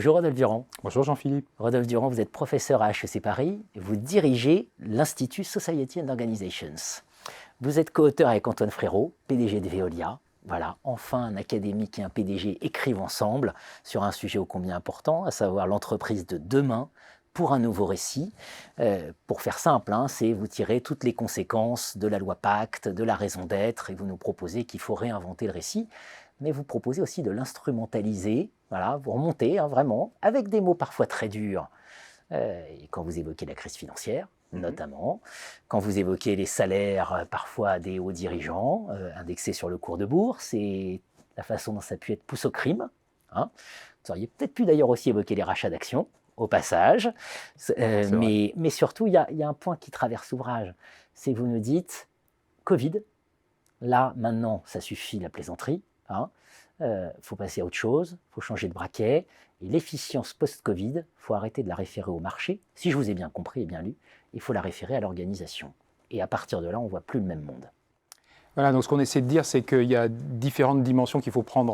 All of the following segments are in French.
Bonjour Rodolphe Durand. Bonjour Jean-Philippe. Rodolphe Durand, vous êtes professeur à HEC Paris et vous dirigez l'Institut Society and Organizations. Vous êtes co-auteur avec Antoine Frérot, PDG de Veolia. Voilà, enfin un académique et un PDG écrivent ensemble sur un sujet ô combien important, à savoir l'entreprise de demain pour un nouveau récit. Pour faire simple, c'est vous tirer toutes les conséquences de la loi Pacte, de la raison d'être, et vous nous proposez qu'il faut réinventer le récit. Mais vous proposez aussi de l'instrumentaliser, voilà, vous remontez vraiment, avec des mots parfois très durs. Et quand vous évoquez la crise financière, notamment, quand vous évoquez les salaires parfois des hauts dirigeants, indexés sur le cours de bourse, et la façon dont ça a pu être pousse au crime. Vous auriez peut-être pu d'ailleurs aussi évoquer les rachats d'actions, au passage. Mais surtout, il y a un point qui traverse l'ouvrage, c'est que vous nous dites, Covid, là, maintenant, ça suffit la plaisanterie. Faut passer à autre chose, il faut changer de braquet. Et l'efficience post-Covid, il faut arrêter de la référer au marché. Si je vous ai bien compris et bien lu, il faut la référer à l'organisation. Et à partir de là, on ne voit plus le même monde. Voilà, donc ce qu'on essaie de dire, c'est qu'il y a différentes dimensions qu'il faut prendre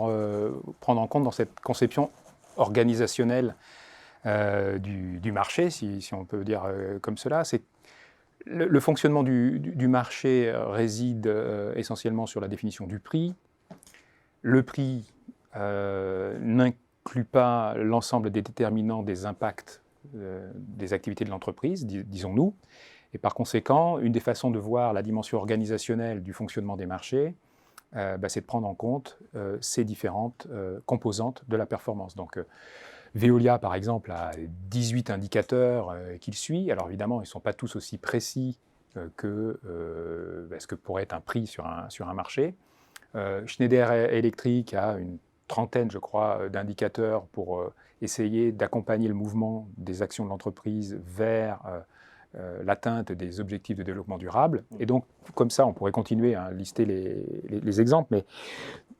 en compte dans cette conception organisationnelle du marché, si on peut dire comme cela. C'est le fonctionnement du marché réside essentiellement sur la définition du prix. Le prix n'inclut pas l'ensemble des déterminants des impacts des activités de l'entreprise, disons-nous. Et par conséquent, une des façons de voir la dimension organisationnelle du fonctionnement des marchés, c'est de prendre en compte ces différentes composantes de la performance. Donc, Veolia, par exemple, a 18 indicateurs qu'il suit. Alors évidemment, ils ne sont pas tous aussi précis que ce que pourrait être un prix sur un marché. Schneider Electric a une trentaine, je crois, d'indicateurs pour essayer d'accompagner le mouvement des actions de l'entreprise vers l'atteinte des objectifs de développement durable. Et donc, comme ça, on pourrait continuer à lister les exemples, mais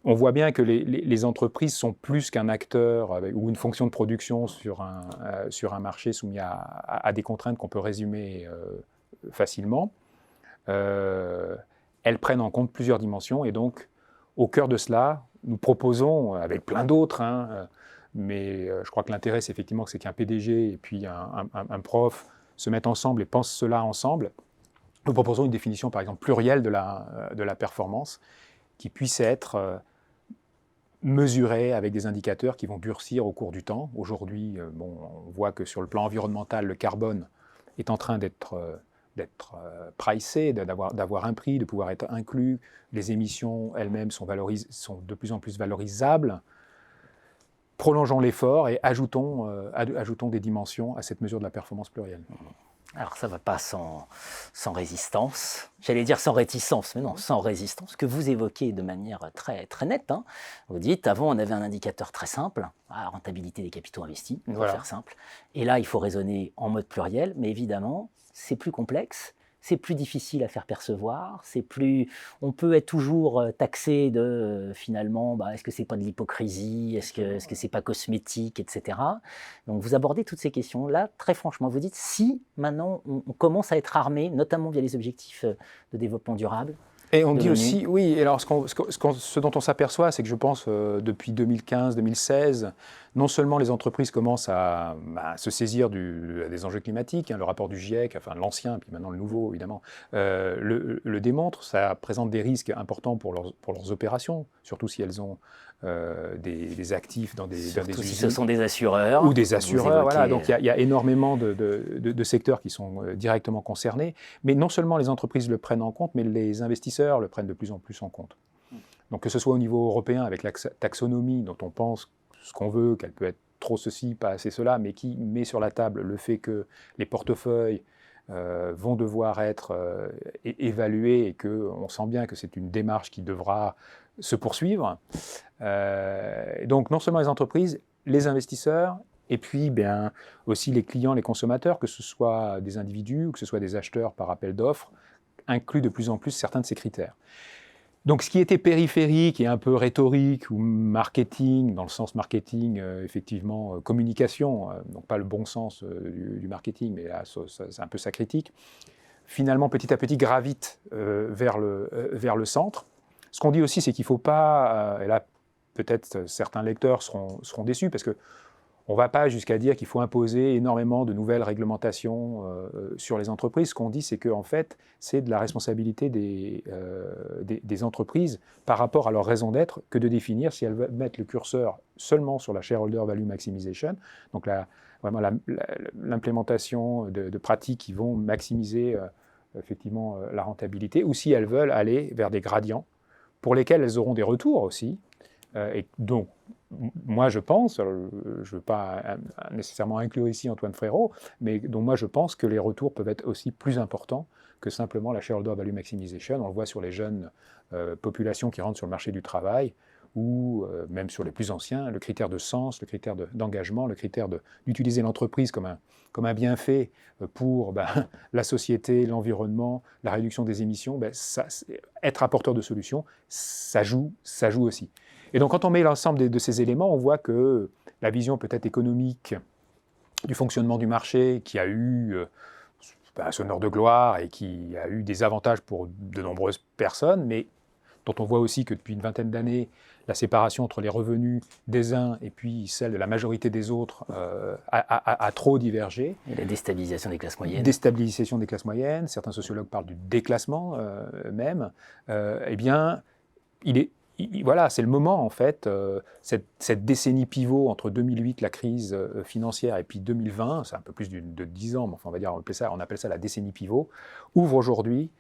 on voit bien que les entreprises sont plus qu'un acteur ou une fonction de production sur un marché soumis à des contraintes qu'on peut résumer facilement. Elles prennent en compte plusieurs dimensions et donc, au cœur de cela, nous proposons, avec plein d'autres, mais je crois que l'intérêt, c'est effectivement que c'est qu'un PDG et puis un prof se mettent ensemble et pensent cela ensemble. Nous proposons une définition, par exemple, plurielle de la performance qui puisse être mesurée avec des indicateurs qui vont durcir au cours du temps. Aujourd'hui, on voit que sur le plan environnemental, le carbone est en train d'être pricé, d'avoir un prix, de pouvoir être inclus. Les émissions elles-mêmes sont de plus en plus valorisables. Prolongeons l'effort et ajoutons des dimensions à cette mesure de la performance plurielle. Alors ça ne va pas sans résistance, j'allais dire sans réticence, mais non, sans résistance, que vous évoquez de manière très, très nette. Vous dites, avant on avait un indicateur très simple, la rentabilité des capitaux investis, pour faire simple, et là il faut raisonner en mode pluriel, mais évidemment c'est plus complexe, c'est plus difficile à faire percevoir, on peut être toujours taxé de finalement, est-ce que c'est pas de l'hypocrisie, est-ce que c'est pas cosmétique, etc. Donc vous abordez toutes ces questions-là très franchement. Vous dites si maintenant on commence à être armé, notamment via les objectifs de développement durable. Et on dit aussi, oui, et alors ce dont on s'aperçoit, c'est que je pense depuis 2015-2016, non seulement les entreprises commencent à se saisir des enjeux climatiques, le rapport du GIEC, enfin l'ancien, puis maintenant le nouveau évidemment, le démontre, ça présente des risques importants pour leurs opérations, surtout si elles ont des actifs dans des usines. Si ce sont des assureurs. Ou des assureurs, voilà. Donc il y a énormément de secteurs qui sont directement concernés. Mais non seulement les entreprises le prennent en compte, mais les investisseurs le prennent de plus en plus en compte. Donc que ce soit au niveau européen avec la taxonomie dont on pense ce qu'on veut, qu'elle peut être trop ceci, pas assez cela, mais qui met sur la table le fait que les portefeuilles vont devoir être évalués et qu'on sent bien que c'est une démarche qui devra se poursuivre. Donc non seulement les entreprises, les investisseurs, et puis aussi les clients, les consommateurs, que ce soit des individus ou que ce soit des acheteurs par appel d'offres, incluent de plus en plus certains de ces critères. Donc ce qui était périphérique et un peu rhétorique ou marketing, dans le sens marketing, effectivement, communication, donc pas le bon sens du marketing, mais là, c'est un peu sa critique, finalement petit à petit gravite vers le centre. Ce qu'on dit aussi, c'est qu'il ne faut pas, et là peut-être certains lecteurs seront déçus, parce que on ne va pas jusqu'à dire qu'il faut imposer énormément de nouvelles réglementations sur les entreprises. Ce qu'on dit, c'est qu'en fait, c'est de la responsabilité des entreprises par rapport à leur raison d'être que de définir si elles veulent mettre le curseur seulement sur la shareholder value maximization, donc vraiment l'implémentation de pratiques qui vont maximiser effectivement la rentabilité, ou si elles veulent aller vers des gradients pour lesquels elles auront des retours aussi. Et donc, moi, je pense, je ne veux pas nécessairement inclure ici Antoine Frérot, mais donc moi, je pense que les retours peuvent être aussi plus importants que simplement la shareholder value maximization. On le voit sur les jeunes populations qui rentrent sur le marché du travail, ou même sur les plus anciens, le critère de sens, le critère d'engagement, le critère d'utiliser l'entreprise comme un bienfait pour la société, l'environnement, la réduction des émissions. Être apporteur de solutions, ça joue aussi. Et donc, quand on met l'ensemble de ces éléments, on voit que la vision peut-être économique du fonctionnement du marché, qui a eu son heure de gloire et qui a eu des avantages pour de nombreuses personnes, mais dont on voit aussi que depuis une vingtaine d'années, la séparation entre les revenus des uns et puis celle de la majorité des autres a trop divergé. Et la déstabilisation des classes moyennes. Déstabilisation des classes moyennes, certains sociologues parlent du déclassement même. Eh bien, voilà, c'est le moment, en fait, cette décennie pivot entre 2008, la crise financière, et puis 2020, c'est un peu plus de 10 ans, mais enfin, on appelle ça la décennie pivot, ouvre aujourd'hui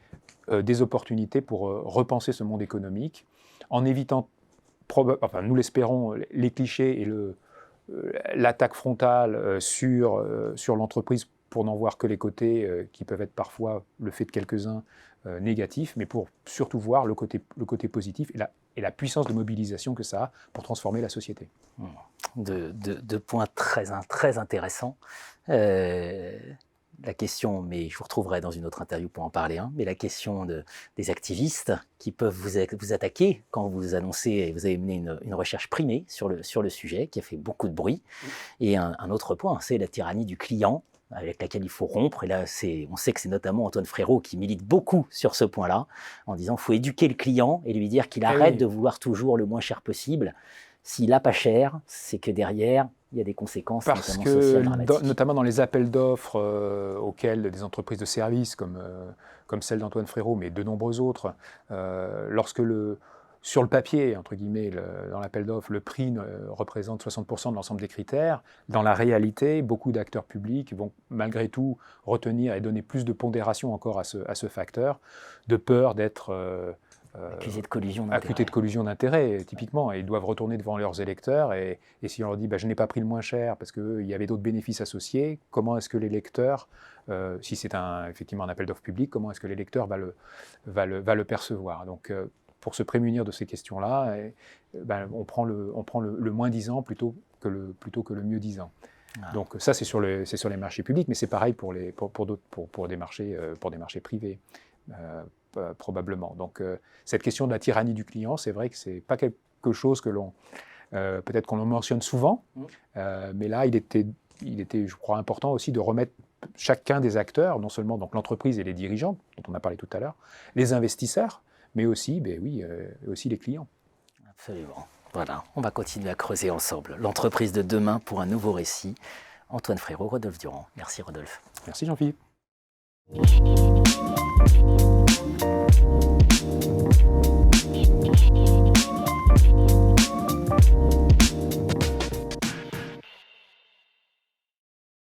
des opportunités pour repenser ce monde économique, en évitant, nous l'espérons, les clichés et l'attaque frontale sur l'entreprise, pour n'en voir que les côtés qui peuvent être parfois le fait de quelques-uns négatifs, mais pour surtout voir le côté positif et la puissance de mobilisation que ça a pour transformer la société. Deux points très intéressants. La question, mais je vous retrouverai dans une autre interview pour en parler, mais la question des activistes qui peuvent vous attaquer quand vous annoncez et vous avez mené une recherche primée sur le sujet, qui a fait beaucoup de bruit. Et un autre point, c'est la tyrannie du client, avec laquelle il faut rompre. Et là, on sait que c'est notamment Antoine Frérot qui milite beaucoup sur ce point-là, en disant qu'il faut éduquer le client et lui dire qu'il arrête de vouloir toujours le moins cher possible. S'il n'a pas cher, c'est que derrière, il y a des conséquences, parce notamment sociales dramatiques. Notamment dans les appels d'offres auxquels des entreprises de services comme celle d'Antoine Frérot, mais de nombreux autres, lorsque sur le papier, entre guillemets, dans l'appel d'offres, le prix représente 60% de l'ensemble des critères. Dans la réalité, beaucoup d'acteurs publics vont malgré tout retenir et donner plus de pondération encore à ce facteur, de peur d'être accusés de collusion d'intérêts, typiquement. Et ils doivent retourner devant leurs électeurs. Et si on leur dit je n'ai pas pris le moins cher parce qu'il y avait d'autres bénéfices associés, comment est-ce que l'électeur, si c'est effectivement un appel d'offres public, comment est-ce que l'électeur va le percevoir? Donc, pour se prémunir de ces questions-là, on prend le moins-disant plutôt que le mieux-disant. Donc ça, c'est sur les marchés publics, mais c'est pareil pour des marchés privés, probablement. Donc cette question de la tyrannie du client, c'est vrai que c'est pas quelque chose que peut-être qu'on en mentionne souvent, mais là, il était, je crois, important aussi de remettre chacun des acteurs, non seulement donc l'entreprise et les dirigeants, dont on a parlé tout à l'heure, les investisseurs, mais aussi, aussi les clients. Absolument. Voilà, on va continuer à creuser ensemble. L'entreprise de demain pour un nouveau récit. Antoine Frérot, Rodolphe Durand. Merci Rodolphe. Merci Jean-Philippe.